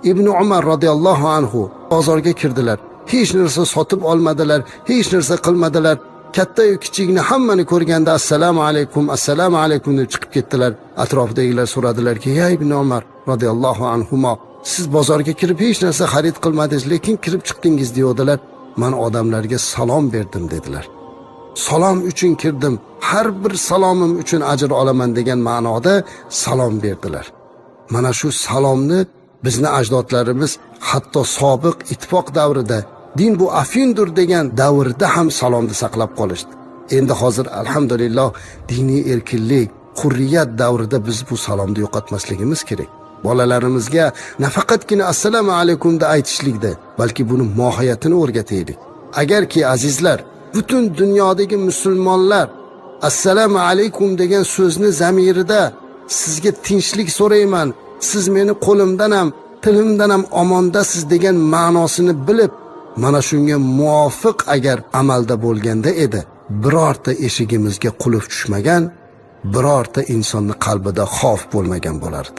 ibn Umar radhiyallohu anhu bozorga kirdilar. Hech narsa sotib olmadilar, hech narsa qilmadilar. Katta-yu kichikni hammani ko'rganda assalomu alaykum deb chiqib ketdilar. Atrofdagilar so'radilarki, "Ya ibn Umar radhiyallohu anhuma, siz bozorga kirib hech narsa xarid qilmadingiz, lekin kirib chiqdingiz" deyodilar. "Men odamlarga salom berdim" dedilar. "Salom uchun kirdim, har bir salomim uchun ajr olaman" degan ma'noda salom berdilar. Mana shu salomni bizni ajdodlarimiz hatto sobiq ittifoq davrida, din bu afindur degan davrda ham salomni saqlab qolishdi. Endi hozir alhamdulillah diniy erkinlik, hurriyat davrida biz bu salomni yo'qotmasligimiz kerak. Bolalarimizga nafaqatgina assalomu alaykumda aytishlikda, balki buni mohiyatini o'rgataylik. Agarki azizlar, butun dunyodagi musulmonlar assalomu alaykum degan so'zni zamirida sizga tinchlik so'rayman, siz meni qo'limdan ham, tilimdan ham omondasiz degan ma'nosini bilib, mana shunga muvofiq agar amalda bo'lganda edi, birorta eshigimizga qulf tushmagan, birorta insonning qalbida xavf bo'lmagan bo'lardi.